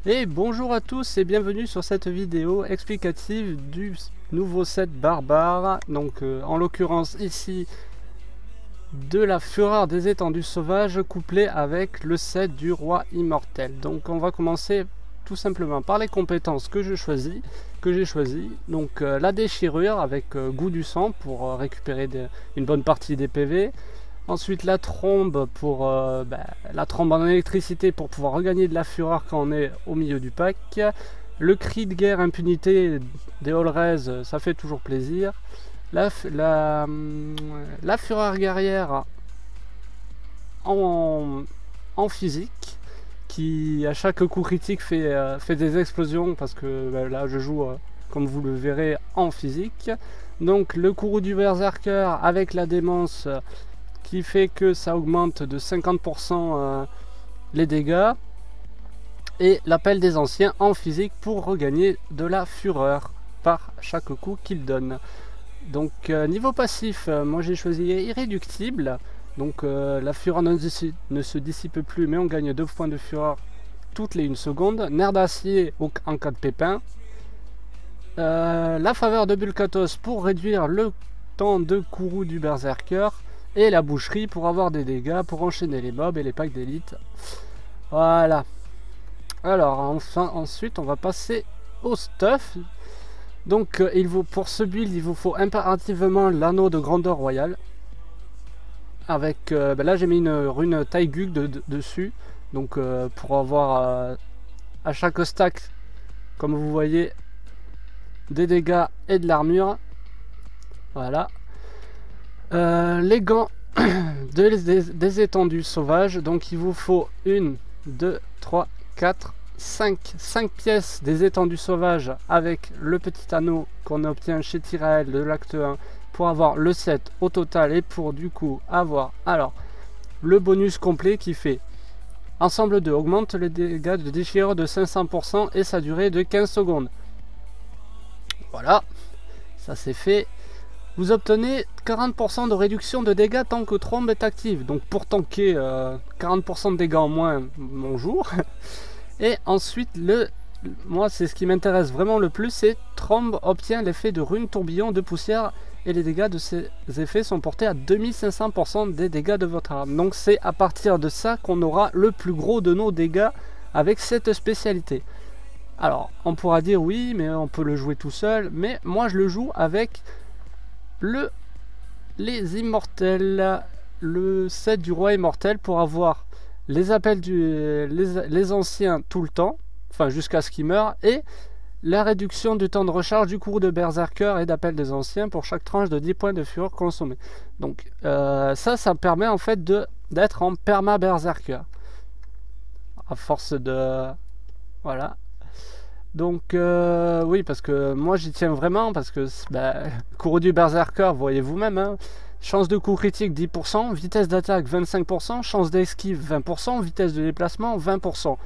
Et bonjour à tous et bienvenue sur cette vidéo explicative du nouveau set barbare. Donc en l'occurrence ici de la fureur des étendues sauvages couplé avec le set du roi immortel. Donc on va commencer tout simplement par les compétences que j'ai choisies. Donc la déchirure avec goût du sang pour récupérer une bonne partie des PV. Ensuite la trombe pour la trombe en électricité pour pouvoir regagner de la fureur quand on est au milieu du pack. Le cri de guerre impunité des All-Res, ça fait toujours plaisir. La fureur guerrière en physique qui à chaque coup critique fait des explosions parce que là je joue comme vous le verrez en physique. Donc le courroux du berserker avec la démence qui fait que ça augmente de 50% les dégâts, et l'appel des anciens en physique pour regagner de la fureur par chaque coup qu'il donne. Donc niveau passif, moi j'ai choisi irréductible, donc la fureur ne se dissipe plus mais on gagne 2 points de fureur toutes les 1 seconde. Nerf d'acier en cas de pépin. La faveur de Bulkatos pour réduire le temps de courroux du berserker, et la boucherie pour avoir des dégâts, pour enchaîner les mobs et les packs d'élite. Voilà. Alors ensuite on va passer au stuff. Donc pour ce build il vous faut impérativement l'anneau de grandeur royale. Avec là j'ai mis une rune Taiguk dessus. Donc pour avoir à chaque stack, comme vous voyez, des dégâts et de l'armure. Voilà. Les gants des étendues sauvages, donc il vous faut 1, 2, 3, 4, 5 pièces des étendues sauvages avec le petit anneau qu'on obtient chez Tyrael de l'acte 1 pour avoir le set au total, et pour du coup avoir alors le bonus complet qui fait ensemble 2 augmente les dégâts de déchirure de 500% et sa durée de 15 secondes. Voilà, ça c'est fait. Vous obtenez 40% de réduction de dégâts tant que trombe est active. Donc pour tanker 40% de dégâts en moins, bonjour. Et ensuite, moi c'est ce qui m'intéresse vraiment le plus, c'est trombe obtient l'effet de rune tourbillon de poussière et les dégâts de ces effets sont portés à 2500% des dégâts de votre arme. Donc c'est à partir de ça qu'on aura le plus gros de nos dégâts avec cette spécialité. Alors on pourra dire oui mais on peut le jouer tout seul, mais moi je le joue avec les immortels, le set du roi immortel pour avoir les appels les anciens tout le temps, enfin jusqu'à ce qu'ils meurent, et la réduction du temps de recharge du courroux de berserker et d'appel des anciens pour chaque tranche de 10 points de fureur consommés. Donc ça permet en fait d'être en perma berserker à force de voilà. Donc oui, parce que moi j'y tiens vraiment, parce que courroux du berserker, voyez vous-même, hein, chance de coup critique 10%, vitesse d'attaque 25%, chance d'esquive 20%, vitesse de déplacement 20%.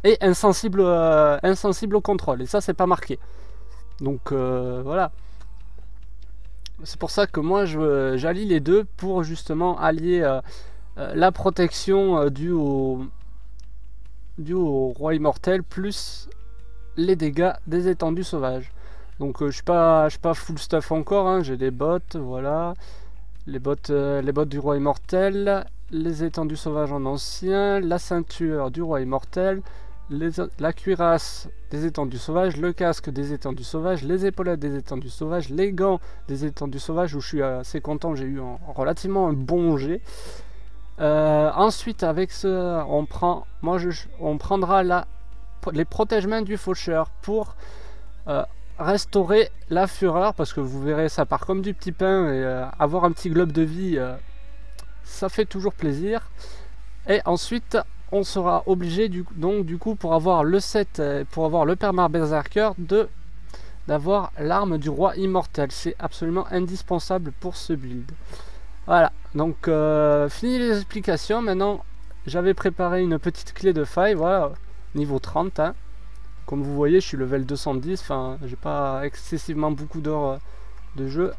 Et insensible au contrôle, et ça c'est pas marqué. Donc voilà. C'est pour ça que moi j'allie les deux pour justement allier la protection due au roi immortel plus les dégâts des étendues sauvages. Donc je suis pas full stuff encore, hein. J'ai des bottes, voilà, les bottes du roi immortel, les étendues sauvages en ancien, la ceinture du roi immortel, la cuirasse des étendues sauvages, le casque des étendues sauvages, les épaulettes des étendues sauvages, les gants des étendues sauvages où je suis assez content, j'ai eu relativement un bon jet. Ensuite avec ce on prendra les protège-mains du faucheur pour restaurer la fureur, parce que vous verrez ça part comme du petit pain, et avoir un petit globe de vie ça fait toujours plaisir. Et ensuite on sera obligé du coup pour avoir le set, pour avoir le perma berserker, d'avoir l'arme du roi immortel. C'est absolument indispensable pour ce build. Voilà, donc fini les explications. Maintenant j'avais préparé une petite clé de faille, voilà, niveau 30, hein. Comme vous voyez je suis level 210, enfin j'ai pas excessivement beaucoup d'heures de jeu.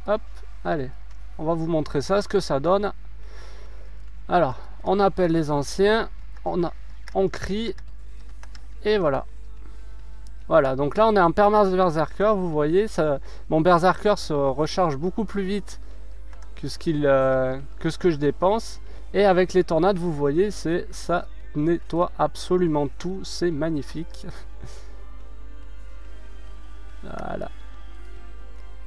Hop, allez, on va vous montrer ça, ce que ça donne. Alors on appelle les anciens, on on crie. Et voilà. Voilà, donc là on est en permanence de berserker, vous voyez, ça, mon berserker se recharge beaucoup plus vite que ce que je dépense. Et avec les tornades, vous voyez, ça nettoie absolument tout, c'est magnifique. Voilà.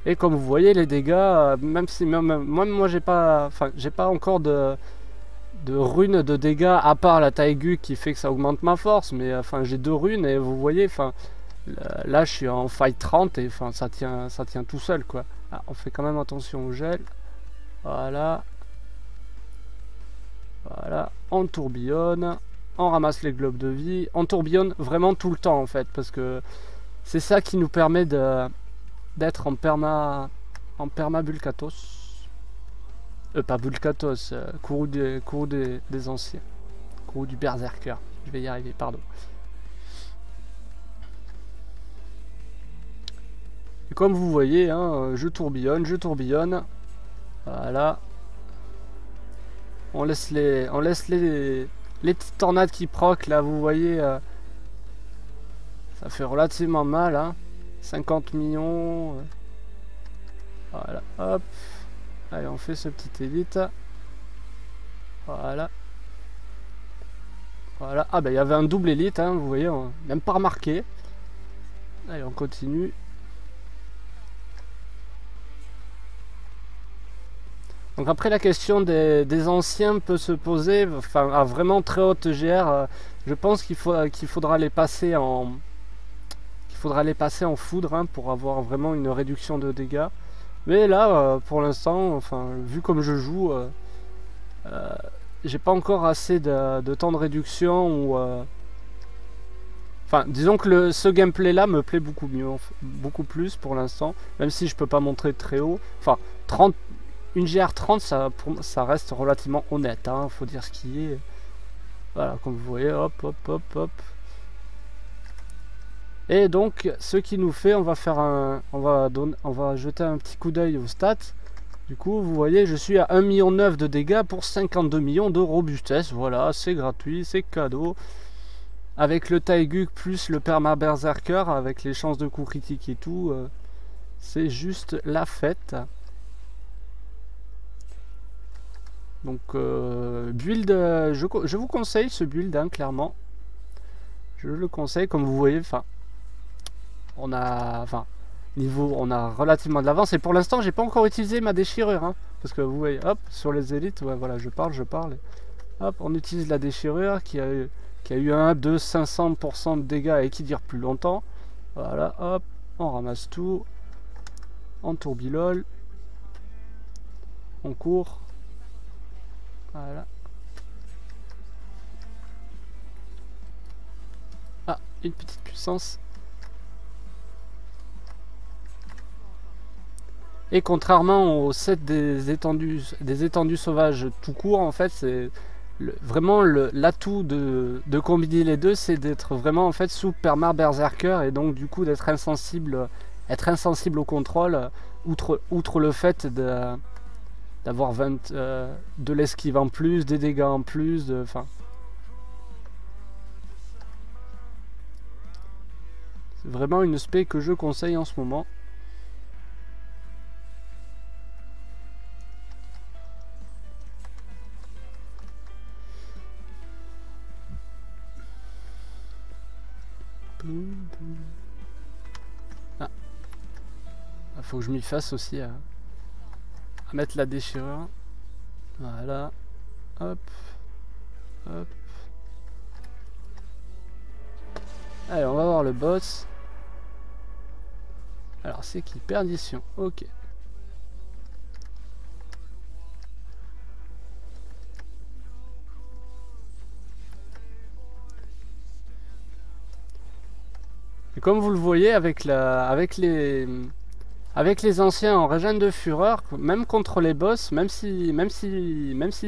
Et comme vous voyez, les dégâts, même si moi j'ai pas encore de runes de dégâts à part la taïgu qui fait que ça augmente ma force, mais enfin j'ai 2 runes et vous voyez, enfin là je suis en fight 30 et enfin ça tient tout seul quoi. Ah, on fait quand même attention au gel. Voilà. Voilà, on tourbillonne, on ramasse les globes de vie, on tourbillonne vraiment tout le temps en fait, parce que c'est ça qui nous permet d'être en perma Bulkatos. Pas Bulkatos, courroux des anciens. Courroux du berserker. Je vais y arriver, pardon. Et comme vous voyez, hein, je tourbillonne. Voilà. On laisse les petites tornades qui proc là, vous voyez. Ça fait relativement mal, hein. 50 millions. Voilà, hop. Allez, on fait ce petit élite. Voilà. Voilà. Ah, ben il y avait un double élite, hein, vous voyez, même pas remarqué. Allez, on continue. Donc après la question des anciens peut se poser, enfin à vraiment très haute GR, je pense qu'il faudra les passer en foudre hein, pour avoir vraiment une réduction de dégâts. Mais là pour l'instant, enfin vu comme je joue, j'ai pas encore assez de temps de réduction ou enfin disons que ce gameplay là me plaît beaucoup mieux, beaucoup plus pour l'instant, même si je peux pas montrer très haut. Enfin 30. Une GR30, ça reste relativement honnête, hein, faut dire ce qui est. Voilà, comme vous voyez, hop, hop, hop, hop. Et donc, ce qui nous fait, on va jeter un petit coup d'œil aux stats. Du coup, vous voyez, je suis à 1,9 million de dégâts pour 52 millions de robustesse. Voilà, c'est gratuit, c'est cadeau. Avec le Taiguk plus le perma berserker, avec les chances de coup critique et tout, c'est juste la fête. Donc build, je vous conseille ce build hein, clairement. Je le conseille, comme vous voyez, enfin on a relativement de l'avance et pour l'instant j'ai pas encore utilisé ma déchirure hein, parce que vous voyez hop sur les élites, ouais, voilà je parle hop on utilise la déchirure qui a eu un up de 500% de dégâts et qui dure plus longtemps. Voilà, hop, on ramasse tout, on tourbillole, on court. Voilà. Ah, une petite puissance. Et contrairement au set des étendues sauvages tout court, en fait, c'est vraiment l'atout de combiner les deux, c'est d'être vraiment en fait sous perma berserker et donc du coup d'être insensible au contrôle, outre le fait d'avoir de l'esquive en plus, des dégâts en plus, enfin. C'est vraiment une spé que je conseille en ce moment. Ah. Faut que je m'y fasse aussi à mettre la déchirure. Voilà. Hop. Hop. Allez, on va voir le boss. Alors, c'est qui? Perdition. Ok. Et comme vous le voyez, avec les anciens en régène de fureur, même contre les boss, même si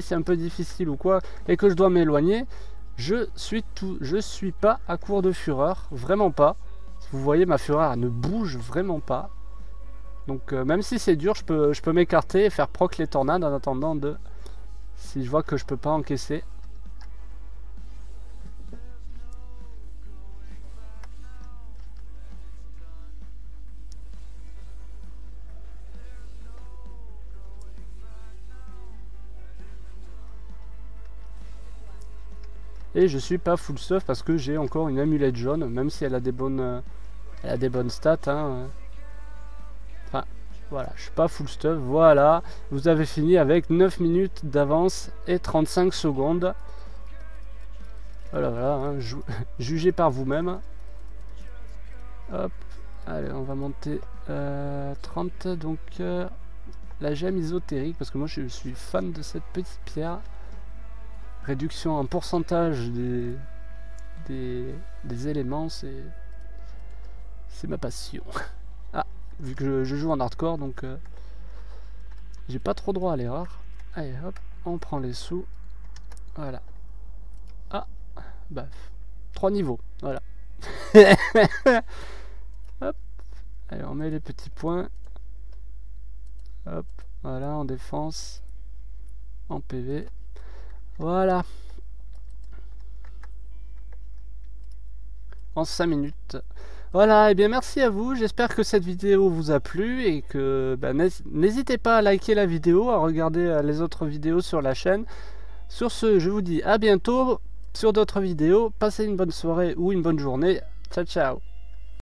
c'est un peu difficile ou quoi, et que je dois m'éloigner, je suis pas à court de fureur, vraiment pas. Vous voyez, ma fureur elle ne bouge vraiment pas. Donc même si c'est dur, je peux m'écarter et faire proc les tornades en attendant si je vois que je peux pas encaisser. Et je suis pas full stuff parce que j'ai encore une amulette jaune, même si elle a des bonnes stats. Hein. Enfin, voilà, je suis pas full stuff. Voilà, vous avez fini avec 9 minutes d'avance et 35 secondes. Voilà, voilà, hein, jugez par vous-même. Hop, allez, on va monter 30. Donc, la gemme isotérique, parce que moi je suis fan de cette petite pierre. Réduction en pourcentage des éléments, c'est ma passion. Ah, vu que je joue en hardcore, donc j'ai pas trop droit à l'erreur. Allez, hop, on prend les sous. Voilà. Ah, bah, 3 niveaux, voilà. Hop, allez, on met les petits points. Hop, voilà, en défense, en PV. Voilà. En 5 minutes. Voilà, et bien merci à vous, j'espère que cette vidéo vous a plu et que bah, n'hésitez pas à liker la vidéo, à regarder les autres vidéos sur la chaîne. Sur ce, je vous dis à bientôt sur d'autres vidéos, passez une bonne soirée ou une bonne journée, ciao ciao.